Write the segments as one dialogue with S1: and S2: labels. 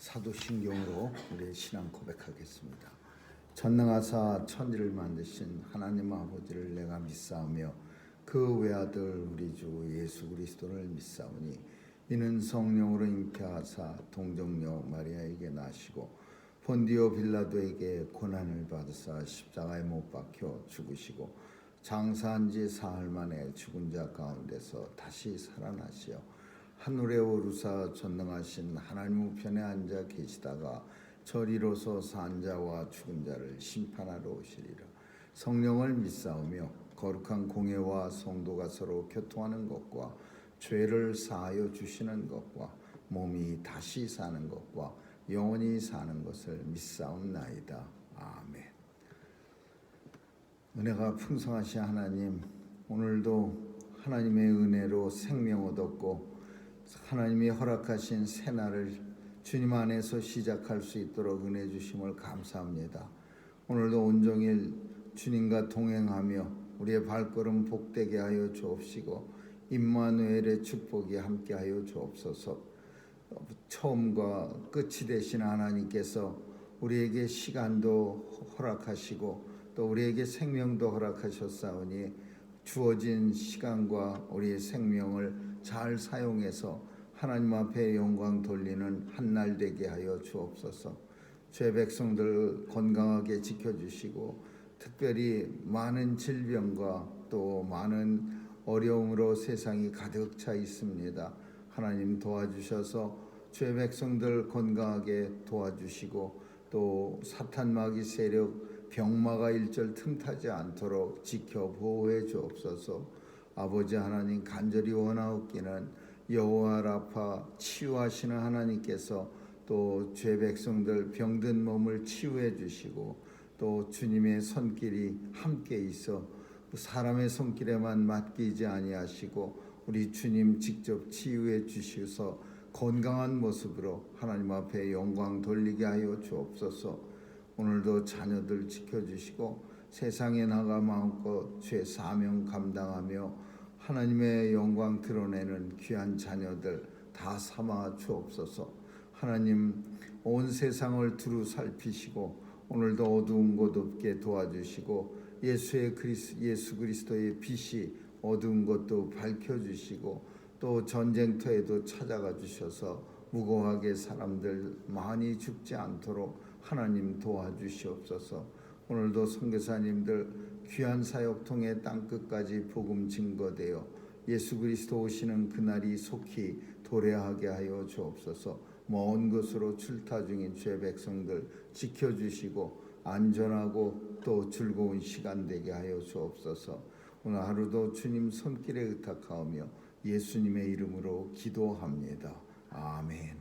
S1: 사도신경으로 우리의 신앙 고백하겠습니다. 전능하사 천지를 만드신 하나님 아버지를 내가 믿사오며 그 외아들 우리 주 예수 그리스도를 믿사오니 이는 성령으로 잉태하사 동정녀 마리아에게 나시고 본디오 빌라도에게 고난을 받으사 십자가에 못 박혀 죽으시고 장사한 지 사흘 만에 죽은 자 가운데서 다시 살아나시어 하늘에 오르사 전능하신 하나님 우편에 앉아 계시다가 저리로서 산 자와 죽은 자를 심판하러 오시리라. 성령을 믿사오며 거룩한 공회와 성도가 서로 교통하는 것과 죄를 사하여 주시는 것과 몸이 다시 사는 것과 영원히 사는 것을 믿사옵나이다. 아멘. 은혜가 풍성하신 하나님, 오늘도 하나님의 은혜로 생명 얻었고 하나님이 허락하신 새날을 주님 안에서 시작할 수 있도록 은혜 주심을 감사합니다. 오늘도 온종일 주님과 동행하며 우리의 발걸음 복되게 하여 주옵시고 임마누엘의 축복이 함께하여 주옵소서. 처음과 끝이 되신 하나님께서 우리에게 시간도 허락하시고 또 우리에게 생명도 허락하셨사오니 주어진 시간과 우리의 생명을 잘 사용해서 하나님 앞에 영광 돌리는 한날 되게 하여 주옵소서. 죄 백성들 건강하게 지켜주시고 특별히 많은 질병과 또 많은 어려움으로 세상이 가득 차 있습니다. 하나님 도와주셔서 죄 백성들 건강하게 도와주시고 또 사탄 마귀 세력 병마가 일절 틈타지 않도록 지켜 보호해 주옵소서. 아버지 하나님 간절히 원하옵기는 여호와 라파 치유하시는 하나님께서 또 죄 백성들 병든 몸을 치유해 주시고 또 주님의 손길이 함께 있어 사람의 손길에만 맡기지 아니하시고 우리 주님 직접 치유해 주셔서 건강한 모습으로 하나님 앞에 영광 돌리게 하여 주옵소서. 오늘도 자녀들 지켜주시고 세상에 나가 마음껏 죄 사명 감당하며 하나님의 영광 드러내는 귀한 자녀들 다 삼아 주옵소서. 하나님 온 세상을 두루 살피시고 오늘도 어두운 곳 없게 도와주시고 예수 그리스도의 빛이 어두운 것도 밝혀주시고 또 전쟁터에도 찾아가 주셔서 무고하게 사람들 많이 죽지 않도록 하나님 도와주시옵소서. 오늘도 선교사님들 귀한 사역 통해 땅끝까지 복음 증거되어 예수 그리스도 오시는 그날이 속히 도래하게 하여 주옵소서. 먼 곳으로 출타 중인 죄 백성들 지켜주시고 안전하고 또 즐거운 시간 되게 하여 주옵소서. 오늘 하루도 주님 손길에 의탁하오며 예수님의 이름으로 기도합니다. 아멘.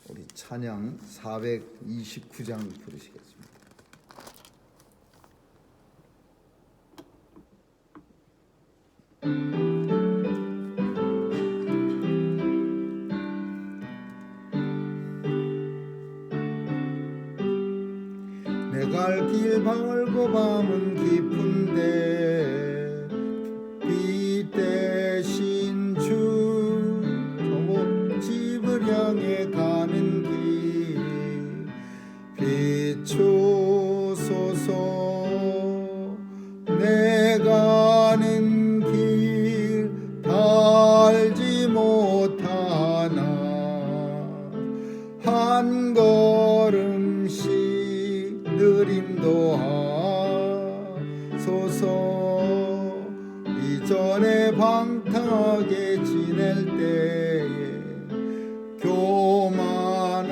S1: 우리 찬양 429장 부르시겠습니다. 내 갈 길 멀고 밤은 깊은데 빛 대신 주 집을 향해 가는 길 비추소서. 내 가는 길 달지 못하나 한 걸음씩 느림도 하소서. 이전에 방탕하게 지낼 때에 교만하여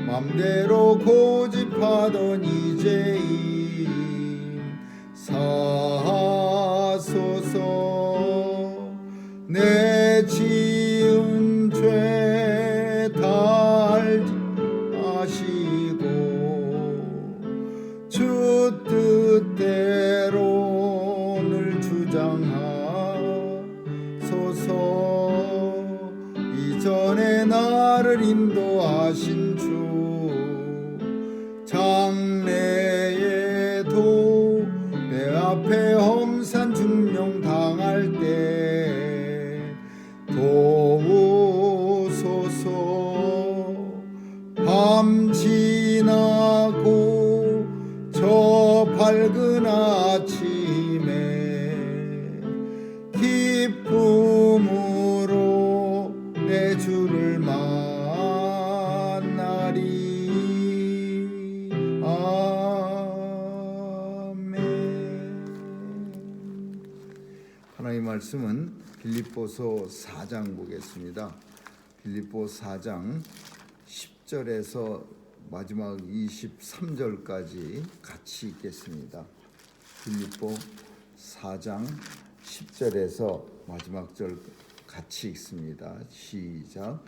S1: 맘대로 고집하던 이제인 사소서. 내 지은 죄 달지 마시고 주 뜻대로 늘 주장하소서. 이전에 나를 인도하신 주 장래에도 내 앞에 험산 중명 당할 때 도우소서. 말씀은 빌립보서 4장 보겠습니다. 빌립보 4장 10절에서 마지막 23절까지 같이 읽겠습니다. 빌립보 4장 10절에서 마지막 절 같이 읽습니다. 시작.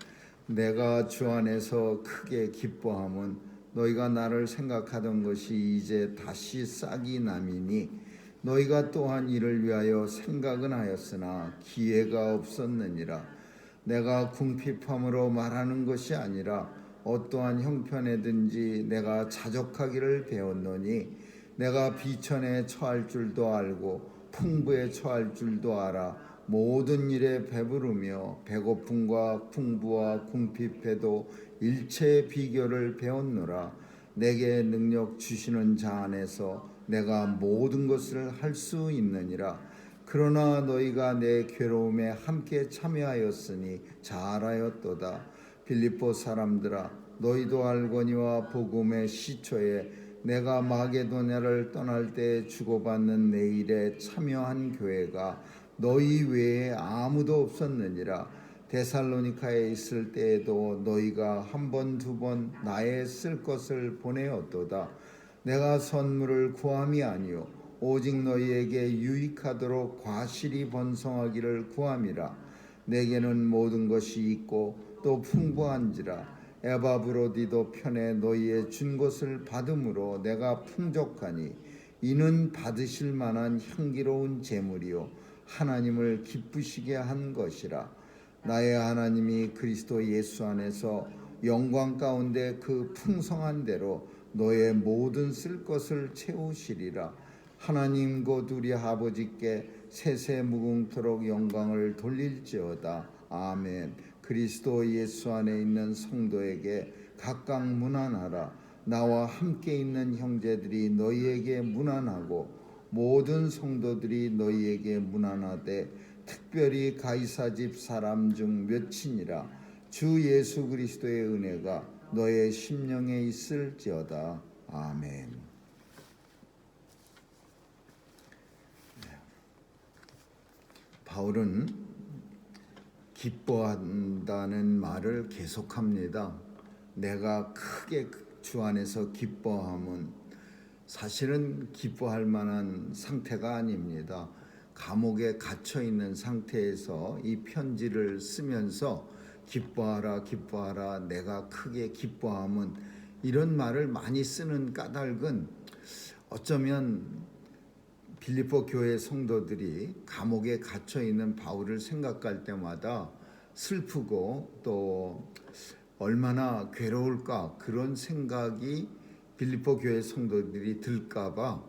S1: 내가 주 안에서 크게 기뻐함은 너희가 나를 생각하던 것이 이제 다시 싹이 남이니 너희가 또한 이를 위하여 생각은 하였으나 기회가 없었느니라. 내가 궁핍함으로 말하는 것이 아니라 어떠한 형편에든지 내가 자족하기를 배웠노니 내가 비천에 처할 줄도 알고 풍부에 처할 줄도 알아 모든 일에 배부르며 배고픔과 풍부와 궁핍해도 일체의 비결을 배웠노라. 내게 능력 주시는 자 안에서 내가 모든 것을 할 수 있느니라. 그러나 너희가 내 괴로움에 함께 참여하였으니 잘하였도다. 빌립보 사람들아, 너희도 알거니와 복음의 시초에 내가 마게도냐를 떠날 때 주고받는 내 일에 참여한 교회가 너희 외에 아무도 없었느니라. 데살로니카에 있을 때에도 너희가 한 번 두 번 나의 쓸 것을 보내었도다. 내가 선물을 구함이 아니요 오직 너희에게 유익하도록 과실이 번성하기를 구함이라. 내게는 모든 것이 있고 또 풍부한지라. 에바브로디도 편에 너희의 준 것을 받음으로 내가 풍족하니 이는 받으실 만한 향기로운 제물이요 하나님을 기쁘시게 한 것이라. 나의 하나님이 그리스도 예수 안에서 영광 가운데 그 풍성한 대로 너의 모든 쓸 것을 채우시리라. 하나님 곧 우리 아버지께 세세 무궁토록 영광을 돌릴지어다. 아멘. 그리스도 예수 안에 있는 성도에게 각각 문안하라. 나와 함께 있는 형제들이 너희에게 문안하고 모든 성도들이 너희에게 문안하되 특별히 가이사 집 사람 중 몇이니라. 주 예수 그리스도의 은혜가 너의 심령에 있을지어다. 아멘. 바울은 기뻐한다는 말을 계속합니다. 내가 크게 주 안에서 기뻐함은 사실은 기뻐할 만한 상태가 아닙니다. 감옥에 갇혀 있는 상태에서 이 편지를 쓰면서 기뻐하라 기뻐하라 내가 크게 기뻐함은 이런 말을 많이 쓰는 까닭은 어쩌면 빌립보 교회 성도들이 감옥에 갇혀 있는 바울을 생각할 때마다 슬프고 또 얼마나 괴로울까 그런 생각이 빌립보 교회 성도들이 들까봐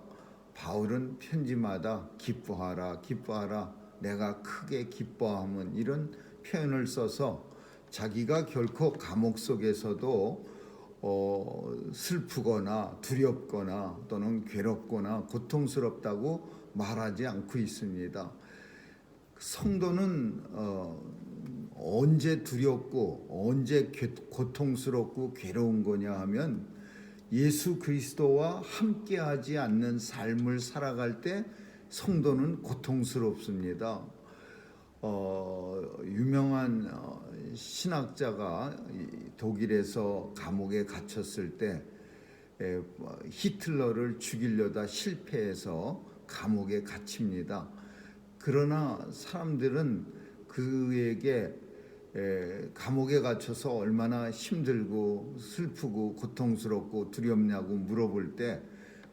S1: 바울은 편지마다 기뻐하라 기뻐하라 내가 크게 기뻐함은 이런 표현을 써서 자기가 결코 감옥 속에서도 슬프거나 두렵거나 또는 괴롭거나 고통스럽다고 말하지 않고 있습니다. 성도는 언제 두렵고 언제 고통스럽고 괴로운 거냐 하면 예수 그리스도와 함께하지 않는 삶을 살아갈 때 성도는 고통스럽습니다. 유명한 신학자가 독일에서 감옥에 gat혔을 때 히틀러를 죽이려다 실패해서 감옥에 갇힙니다. 그러나 사람들은 그에게 감옥에 갇혀서 얼마나 힘들고 슬프고 고통스럽고 두렵냐고 물어볼 때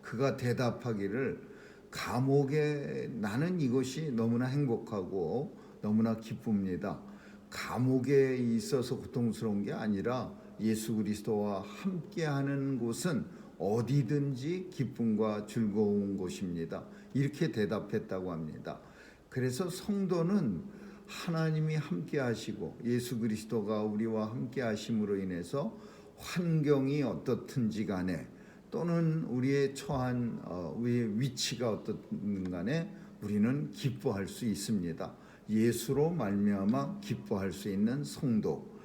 S1: 그가 대답하기를 감옥에 나는 이것이 너무나 행복하고 너무나 기쁩니다. 감옥에 있어서 고통스러운 게 아니라 예수 그리스도와 함께하는 곳은 어디든지 기쁨과 즐거운 곳입니다. 이렇게 대답했다고 합니다. 그래서 성도는 하나님이 함께 하시고 예수 그리스도가 우리와 함께 하심으로 인해서 환경이 어떻든지 간에 또는 우리의 처한 우리의 위치가 어떻든 간에 우리는 기뻐할 수 있습니다. 예수로 말미암아 기뻐할 수 있는 성도.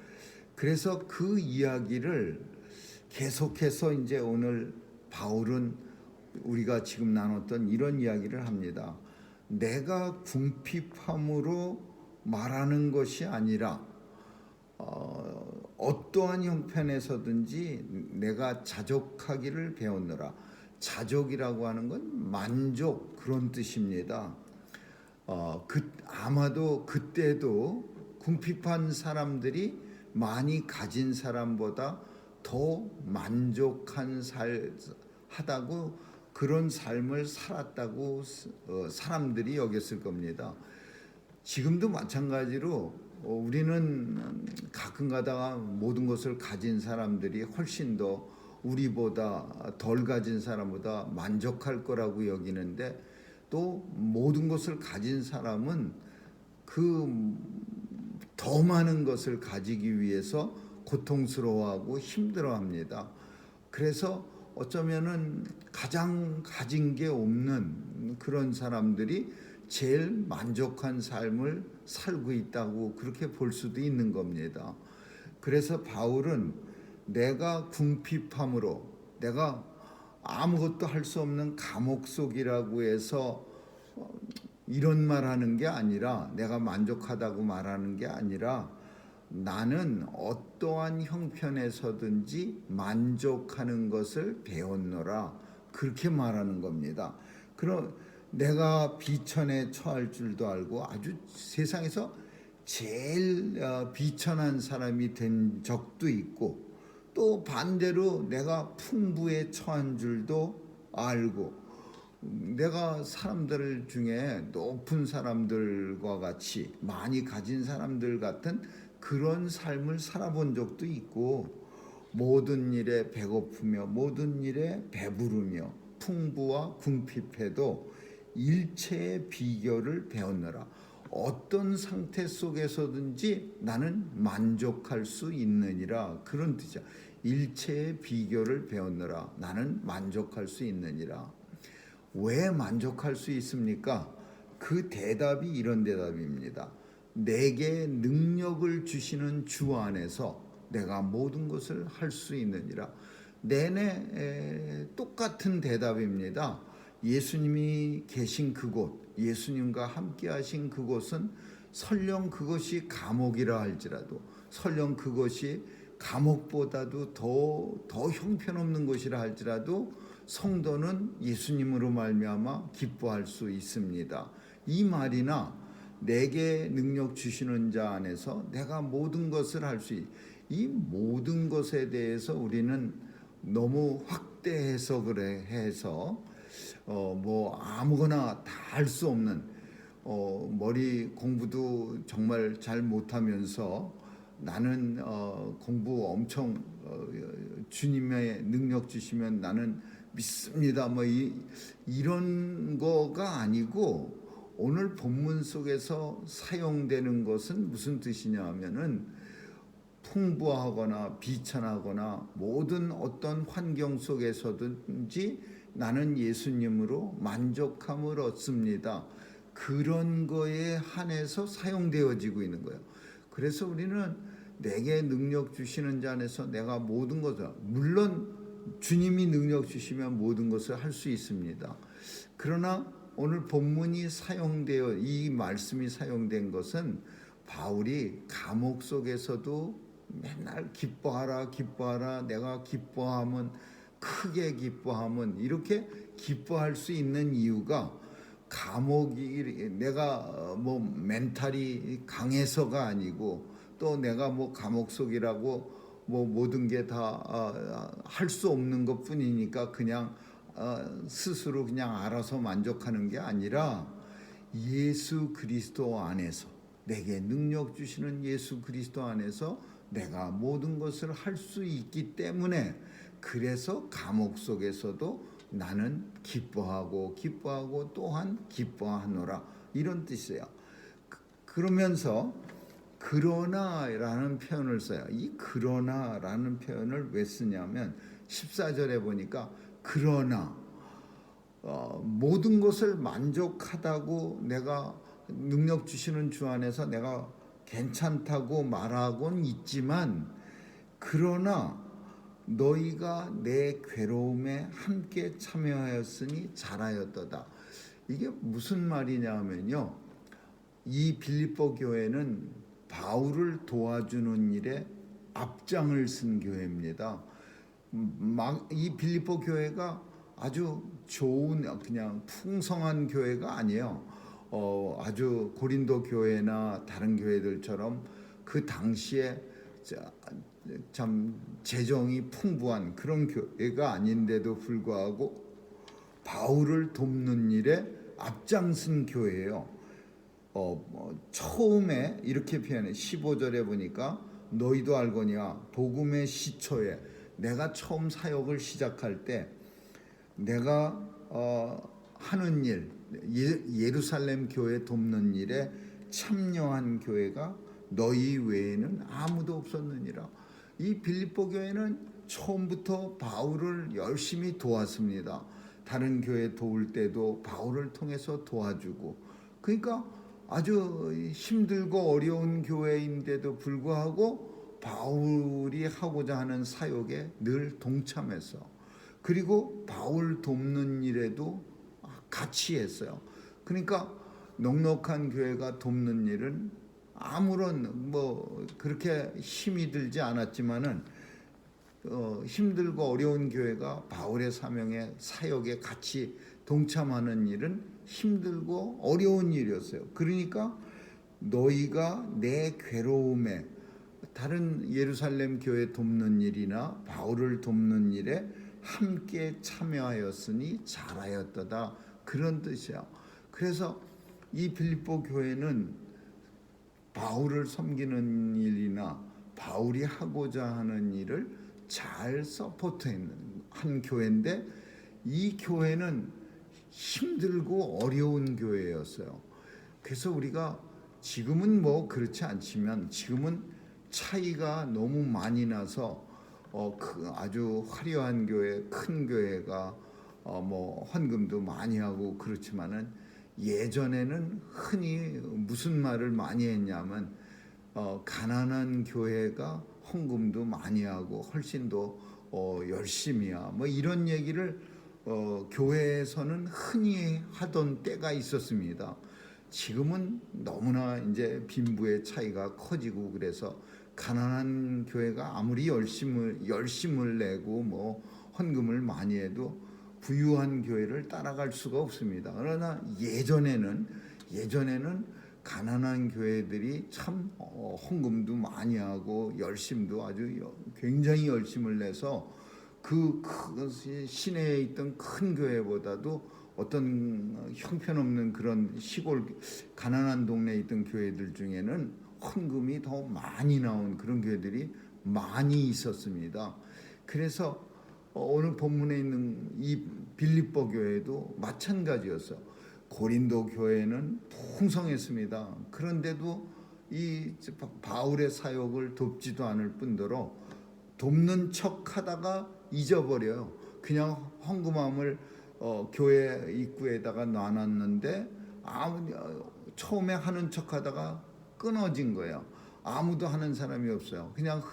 S1: 그래서 그 이야기를 계속해서 이제 오늘 바울은 우리가 지금 나눴던 이런 이야기를 합니다. 내가 궁핍함으로 말하는 것이 아니라 어떠한 형편에서든지 내가 자족하기를 배웠노라. 자족이라고 하는 건 만족, 그런 뜻입니다. 아마도 그때도 궁핍한 사람들이 많이 가진 사람보다 더 만족한 하다고, 그런 삶을 살았다고 사람들이 여겼을 겁니다. 지금도 마찬가지로 우리는 가끔 가다가 모든 것을 가진 사람들이 훨씬 더 우리보다 덜 가진 사람보다 만족할 거라고 여기는데, 또 모든 것을 가진 사람은 그 더 많은 것을 가지기 위해서 고통스러워하고 힘들어합니다. 그래서 어쩌면은 가장 가진 게 없는 그런 사람들이 제일 만족한 삶을 살고 있다고 그렇게 볼 수도 있는 겁니다. 그래서 바울은 내가 궁핍함으로, 내가 아무것도 할 수 없는 감옥 속이라고 해서 이런 말하는 게 아니라, 내가 만족하다고 말하는 게 아니라, 나는 어떠한 형편에서든지 만족하는 것을 배웠노라, 그렇게 말하는 겁니다. 그럼 내가 비천에 처할 줄도 알고 아주 세상에서 제일 비천한 사람이 된 적도 있고, 또 반대로 내가 풍부에 처한 줄도 알고, 내가 사람들 중에 높은 사람들과 같이 많이 가진 사람들 같은 그런 삶을 살아본 적도 있고, 모든 일에 배고프며 모든 일에 배부르며 풍부와 궁핍해도 일체의 비결을 배웠노라. 어떤 상태 속에서든지 나는 만족할 수 있느니라, 그런 뜻이야. 일체의 비결을 배웠노라. 나는 만족할 수 있느니라. 왜 만족할 수 있습니까? 그 대답이 이런 대답입니다. 내게 능력을 주시는 주 안에서 내가 모든 것을 할 수 있느니라. 내내 똑같은 대답입니다. 예수님이 계신 그곳, 예수님과 함께 하신 그곳은 설령 그것이 감옥이라 할지라도, 설령 그것이 감옥보다도 더 형편없는 곳이라 할지라도 성도는 예수님으로 말미암아 기뻐할 수 있습니다. 이 말이나 내게 능력 주시는 자 안에서 내가 모든 것을 할 수 있, 이 모든 것에 대해서 우리는 너무 확대 해석을 해서 뭐 아무거나 다 할 수 없는, 머리 공부도 정말 잘 못하면서 나는 공부 엄청 주님의 능력 주시면 나는 믿습니다, 뭐 이런 거가 아니고, 오늘 본문 속에서 사용되는 것은 무슨 뜻이냐 하면은, 풍부하거나 비천하거나 모든 어떤 환경 속에서든지 나는 예수님으로 만족함을 얻습니다, 그런 거에 한해서 사용되어지고 있는 거예요. 그래서 우리는 내게 능력 주시는 자 안에서 내가 모든 것을, 물론 주님이 능력 주시면 모든 것을 할 수 있습니다. 그러나 오늘 본문이 사용되어, 이 말씀이 사용된 것은 바울이 감옥 속에서도 맨날 기뻐하라 기뻐하라, 내가 기뻐하면 크게 기뻐하면, 이렇게 기뻐할 수 있는 이유가 감옥이 내가 뭐 멘탈이 강해서가 아니고, 또 내가 뭐 감옥 속이라고 뭐 모든 게 다 할 수 없는 것 뿐이니까 그냥 스스로 그냥 알아서 만족하는 게 아니라, 예수 그리스도 안에서, 내게 능력 주시는 예수 그리스도 안에서 내가 모든 것을 할 수 있기 때문에, 그래서 감옥 속에서도 나는 기뻐하고 또한 기뻐하노라, 이런 뜻이에요. 그러면서 그러나라는 표현을 써요. 이 그러나라는 표현을 왜 쓰냐면 14절에 보니까 그러나 모든 것을 만족하다고, 내가 능력 주시는 주 안에서 내가 괜찮다고 말하곤 있지만, 그러나 너희가 내 괴로움에 함께 참여하였으니 잘하였도다. 이게 무슨 말이냐 하면요, 이 빌립보 교회는 바울을 도와주는 일에 앞장을 쓴 교회입니다. 이 빌립보 교회가 아주 좋은 그냥 풍성한 교회가 아니에요. 아주 고린도 교회나 다른 교회들처럼 그 당시에 참 재정이 풍부한 그런 교회가 아닌데도 불구하고 바울을 돕는 일에 앞장선 교회예요. 처음에 이렇게 표현해. 15절에 보니까 너희도 알거니와 복음의 시초에, 내가 처음 사역을 시작할 때 내가 하는 일, 예루살렘 교회 돕는 일에 참여한 교회가 너희 외에는 아무도 없었느니라. 이 빌립보 교회는 처음부터 바울을 열심히 도왔습니다. 다른 교회 도울 때도 바울을 통해서 도와주고, 그러니까 아주 힘들고 어려운 교회인데도 불구하고 바울이 하고자 하는 사역에 늘 동참해서, 그리고 바울 돕는 일에도 같이 했어요. 그러니까 넉넉한 교회가 돕는 일은 아무런 그렇게 힘이 들지 않았지만은 힘들고 어려운 교회가 바울의 사명에 사역에 같이 동참하는 일은 힘들고 어려운 일이었어요. 그러니까 너희가 내 괴로움에, 다른 예루살렘 교회 돕는 일이나 바울을 돕는 일에 함께 참여하였으니 잘하였도다, 그런 뜻이야. 그래서 이 빌립보 교회는 바울을 섬기는 일이나 바울이 하고자 하는 일을 잘 서포트하는 한 교회인데, 이 교회는 힘들고 어려운 교회였어요. 그래서 우리가 지금은 그렇지 않지만, 지금은 차이가 너무 많이 나서 아주 화려한 교회, 큰 교회가 헌금도 많이 하고 그렇지만은, 예전에는 흔히 무슨 말을 많이 했냐면 가난한 교회가 헌금도 많이 하고 훨씬 더 열심히야, 이런 얘기를 교회에서는 흔히 하던 때가 있었습니다. 지금은 너무나 이제 빈부의 차이가 커지고, 그래서 가난한 교회가 아무리 열심을 내고 헌금을 많이 해도 부유한 교회를 따라갈 수가 없습니다. 그러나 예전에는 가난한 교회들이 참 헌금도 많이 하고 열심도 아주 굉장히 열심을 내서 그 시내에 있던 큰 교회보다도 어떤 형편없는 그런 시골 가난한 동네에 있던 교회들 중에는 헌금이 더 많이 나온 그런 교회들이 많이 있었습니다. 그래서 오늘 본문에 있는 이 빌립보 교회도 마찬가지였어. 고린도 교회는 풍성했습니다. 그런데도 이 바울의 사역을 돕지도 않을 뿐더러 돕는 척하다가 잊어버려요. 그냥 헌금함을 교회 입구에다가 놔놨는데 처음에 하는 척하다가 끊어진 거예요. 아무도 하는 사람이 없어요. 그냥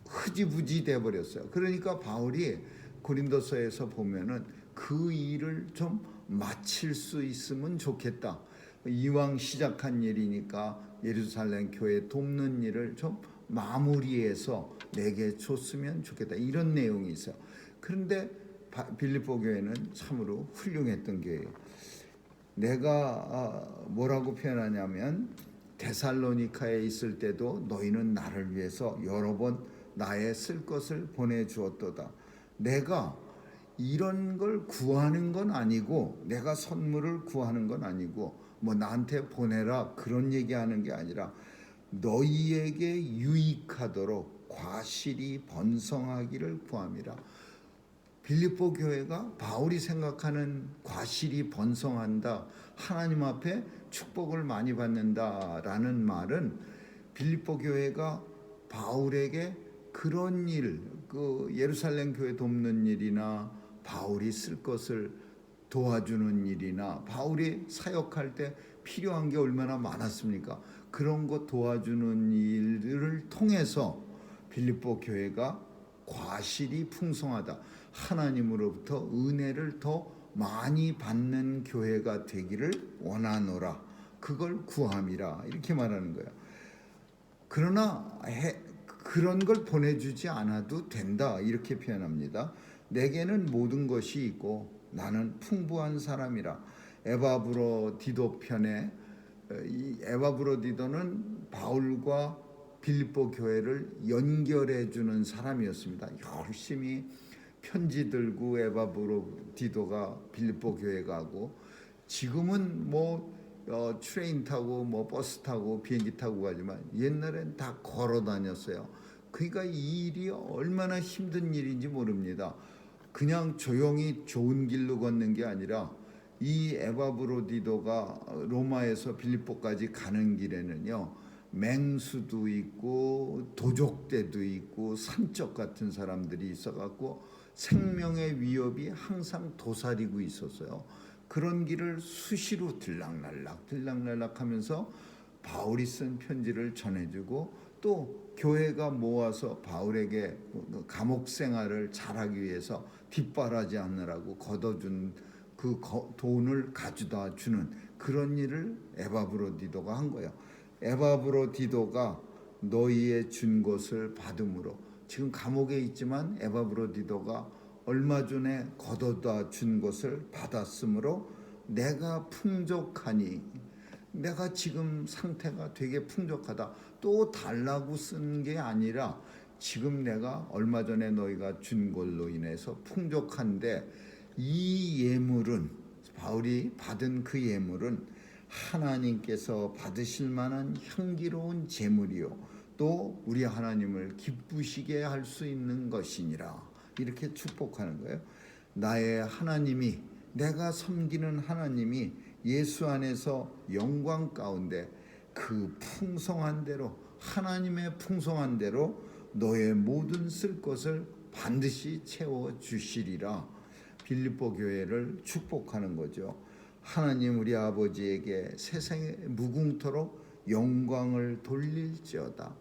S1: 흐지부지 돼버렸어요. 그러니까 바울이 고린도서에서 보면은 그 일을 좀 마칠 수 있으면 좋겠다. 이왕 시작한 일이니까 예루살렘 교회 돕는 일을 좀 마무리해서 내게 줬으면 좋겠다, 이런 내용이 있어요. 그런데 빌립보 교회는 참으로 훌륭했던 교회예요. 내가 뭐라고 표현하냐면, 데살로니카에 있을 때도 너희는 나를 위해서 여러 번 나의 쓸 것을 보내주었도다. 내가 이런 걸 구하는 건 아니고, 내가 선물을 구하는 건 아니고, 나한테 보내라 그런 얘기하는 게 아니라 너희에게 유익하도록 과실이 번성하기를 구함이라. 빌립보 교회가 바울이 생각하는 과실이 번성한다, 하나님 앞에 축복을 많이 받는다라는 말은, 빌립보 교회가 바울에게 그런 일, 예루살렘 교회 돕는 일이나 바울이 쓸 것을 도와주는 일이나 바울이 사역할 때 필요한 게 얼마나 많았습니까? 그런 거 도와주는 일을 통해서 빌립보 교회가 과실이 풍성하다, 하나님으로부터 은혜를 더 많이 받는 교회가 되기를 원하노라. 그걸 구함이라 이렇게 말하는 거예요. 그러나 그런 걸 보내주지 않아도 된다 이렇게 표현합니다. 내게는 모든 것이 있고 나는 풍부한 사람이라. 에바브로디도 편에 이 에바브로디도는 바울과 빌립보 교회를 연결해 주는 사람이었습니다. 열심히 편지 들고 에바브로디도가 빌립보 교회 가고, 지금은 트레인 타고 버스 타고 비행기 타고 가지만 옛날엔 다 걸어 다녔어요. 그러니까 이 일이 얼마나 힘든 일인지 모릅니다. 그냥 조용히 좋은 길로 걷는 게 아니라 이 에바브로디도가 로마에서 빌립보까지 가는 길에는요, 맹수도 있고 도적대도 있고 산적 같은 사람들이 있어갖고 생명의 위협이 항상 도사리고 있었어요. 그런 길을 수시로 들락날락 하면서 바울이 쓴 편지를 전해주고, 또 교회가 모아서 바울에게 감옥 생활을 잘하기 위해서 뒷바라지 않느라고 걷어준 그 돈을 가져다 주는 그런 일을 에바브로디도가 한 거예요. 에바브로디도가 너희의 준 것을 받음으로, 지금 감옥에 있지만 에바브로디도가 얼마 전에 걷어다 준 것을 받았으므로 내가 풍족하니, 내가 지금 상태가 되게 풍족하다. 또 달라고 쓴 게 아니라 지금 내가 얼마 전에 너희가 준 걸로 인해서 풍족한데, 이 예물은, 바울이 받은 그 예물은 하나님께서 받으실 만한 향기로운 제물이요 또 우리 하나님을 기쁘시게 할 수 있는 것이니라. 이렇게 축복하는 거예요. 나의 하나님이, 내가 섬기는 하나님이 예수 안에서 영광 가운데 그 풍성한 대로, 하나님의 풍성한 대로 너의 모든 쓸 것을 반드시 채워주시리라. 빌립보 교회를 축복하는 거죠. 하나님 우리 아버지에게 세상에 무궁토록 영광을 돌릴지어다.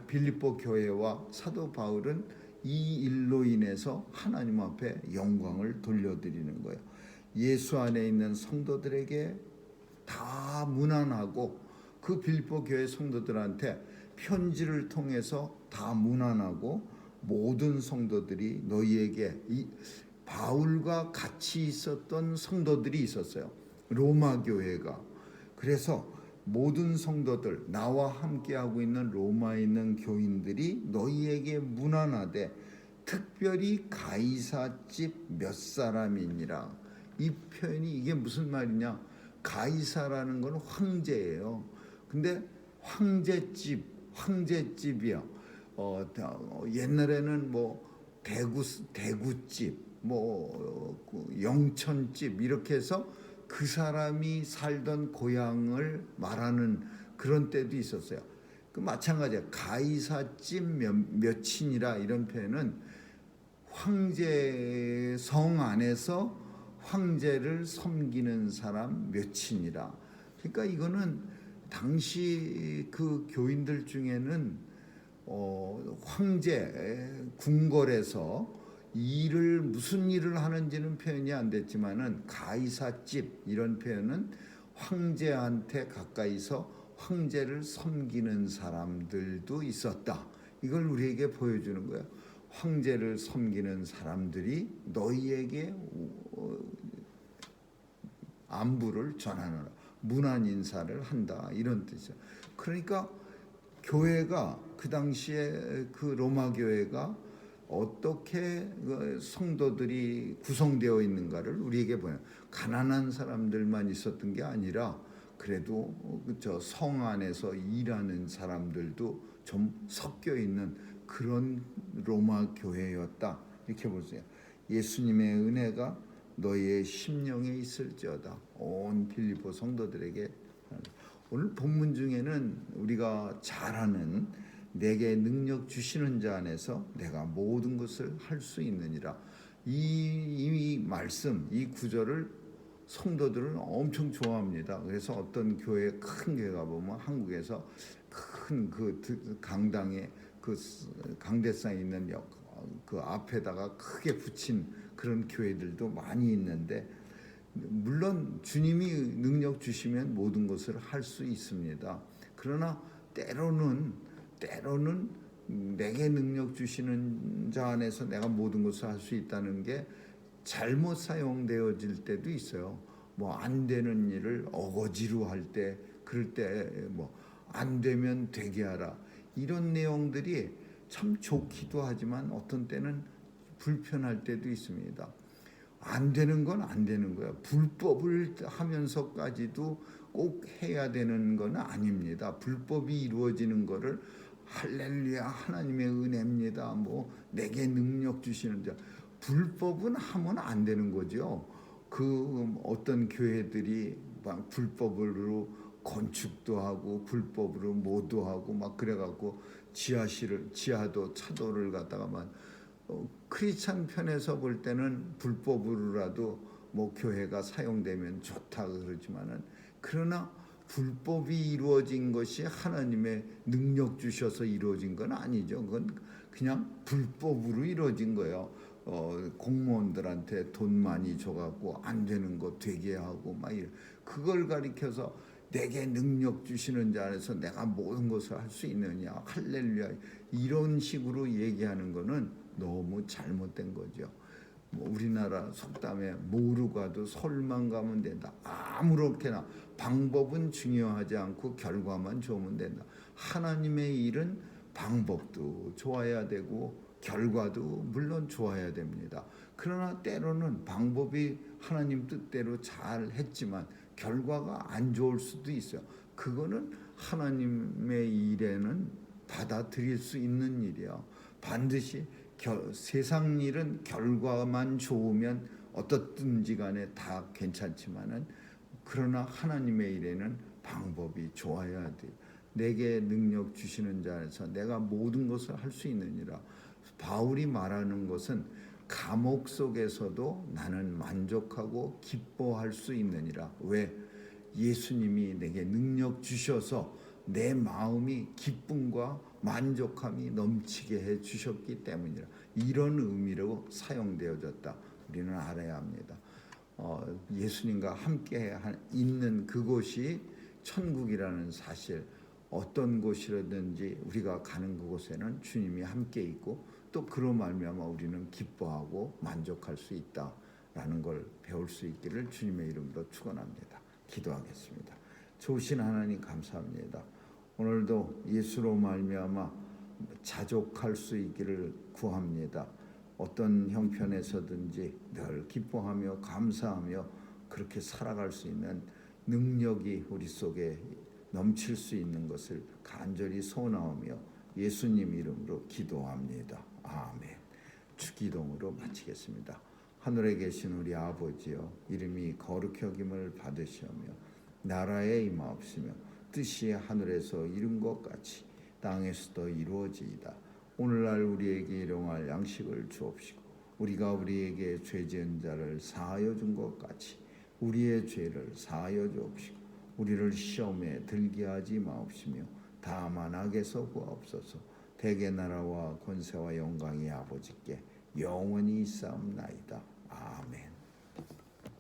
S1: 빌립보 교회와 사도 바울은 이 일로 인해서 하나님 앞에 영광을 돌려드리는 거예요. 예수 안에 있는 성도들에게 다 문안하고, 그 빌립보 교회 성도들한테 편지를 통해서 다 문안하고, 모든 성도들이 너희에게, 바울과 같이 있었던 성도들이 있었어요. 로마 교회가. 그래서 모든 성도들, 나와 함께하고 있는 로마에 있는 교인들이 너희에게 문안하되 특별히 가이사집 몇 사람이니라. 이 표현이, 이게 무슨 말이냐? 가이사라는 건 황제예요. 근데 황제집이야. 옛날에는 대구집, 영천집 이렇게 해서 그 사람이 살던 고향을 말하는 그런 때도 있었어요. 그 마찬가지야. 가이사집 몇이니라 이런 표현은 황제 성 안에서 황제를 섬기는 사람 몇이니라. 그러니까 이거는 당시 그 교인들 중에는 황제 궁궐에서 무슨 일을 하는지는 표현이 안 됐지만은 가이사집 이런 표현은 황제한테 가까이서 황제를 섬기는 사람들도 있었다. 이걸 우리에게 보여주는 거예요. 황제를 섬기는 사람들이 너희에게 안부를 전하노라. 문안 인사를 한다. 이런 뜻이죠. 그러니까 교회가, 그 당시에 그 로마 교회가 어떻게 성도들이 구성되어 있는가를 우리에게 보여요. 가난한 사람들만 있었던 게 아니라 그래도 성 안에서 일하는 사람들도 좀 섞여 있는 그런 로마 교회였다. 이렇게 보세요. 예수님의 은혜가 너희의 심령에 있을지어다. 온 빌립보 성도들에게. 오늘 본문 중에는 우리가 잘 아는 내게 능력 주시는 자 안에서 내가 모든 것을 할 수 있느니라. 이 말씀, 이 구절을 성도들은 엄청 좋아합니다. 그래서 어떤 교회, 큰 교회 가보면 한국에서 큰 그 강당에 그 강대상에 있는 그 앞에다가 크게 붙인 그런 교회들도 많이 있는데, 물론 주님이 능력 주시면 모든 것을 할 수 있습니다. 그러나 때로는 내게 능력 주시는 자 안에서 내가 모든 것을 할 수 있다는 게 잘못 사용되어질 때도 있어요. 뭐 안 되는 일을 어거지로 할 때, 그럴 때 뭐 안 되면 되게 하라, 이런 내용들이 참 좋기도 하지만 어떤 때는 불편할 때도 있습니다. 안 되는 건 안 되는 거야. 불법을 하면서까지도 꼭 해야 되는 건 아닙니다. 불법이 이루어지는 거를 할렐루야 하나님의 은혜입니다, 뭐 내게 능력 주시는 자, 불법은 하면 안 되는 거죠. 그 어떤 교회들이 막 불법으로 건축도 하고 불법으로 뭐도 하고 막 그래갖고 지하도 차도를 갖다가만 크리스찬 편에서 볼 때는 불법으로라도 뭐 교회가 사용되면 좋다 그러지만은, 그러나 불법이 이루어진 것이 하나님의 능력 주셔서 이루어진 건 아니죠. 그건 그냥 불법으로 이루어진 거예요. 공무원들한테 돈 많이 줘갖고 안 되는 거 되게 하고 막 그걸 가리켜서 내게 능력 주시는 자 안에서 내가 모든 것을 할 수 있느냐, 할렐루야, 이런 식으로 얘기하는 거는 너무 잘못된 거죠. 뭐 우리나라 속담에 모르고 가도 솔만 가면 된다. 아무렇게나 방법은 중요하지 않고 결과만 좋으면 된다. 하나님의 일은 방법도 좋아야 되고 결과도 물론 좋아야 됩니다. 그러나 때로는 방법이 하나님 뜻대로 잘 했지만 결과가 안 좋을 수도 있어요. 그거는 하나님의 일에는 받아들일 수 있는 일이야. 반드시 세상 일은 결과만 좋으면 어떻든지 간에 다 괜찮지만은, 그러나 하나님의 일에는 방법이 좋아야 돼. 내게 능력 주시는 자에서 내가 모든 것을 할 수 있느니라. 바울이 말하는 것은 감옥 속에서도 나는 만족하고 기뻐할 수 있느니라. 왜? 예수님이 내게 능력 주셔서 내 마음이 기쁨과 만족함이 넘치게 해 주셨기 때문이라. 이런 의미로 사용되어졌다. 우리는 알아야 합니다. 예수님과 함께 있는 그곳이 천국이라는 사실, 어떤 곳이라든지 우리가 가는 그곳에는 주님이 함께 있고 또 그로 말미암아 우리는 기뻐하고 만족할 수 있다라는 걸 배울 수 있기를 주님의 이름으로 축원합니다. 기도하겠습니다. 좋으신 하나님 감사합니다. 오늘도 예수로 말미암아 자족할 수 있기를 구합니다. 어떤 형편에서든지 늘 기뻐하며 감사하며 그렇게 살아갈 수 있는 능력이 우리 속에 넘칠 수 있는 것을 간절히 소원하며 예수님 이름으로 기도합니다. 아멘. 주기도문으로 마치겠습니다. 하늘에 계신 우리 아버지여, 이름이 거룩히 여김을 받으시며 나라에 임하옵시며 뜻이 하늘에서 이룬 것 같이 땅에서도 이루어지이다. 오늘날 우리에게 일용할 양식을 주옵시고 우리가 우리에게 죄 지은 자를 사하여 준 것 같이 우리의 죄를 사하여 주옵시고 우리를 시험에 들게 하지 마옵시며 다만 악에서 구하옵소서. 대개 나라와 권세와 영광이 아버지께 영원히 있사옵나이다.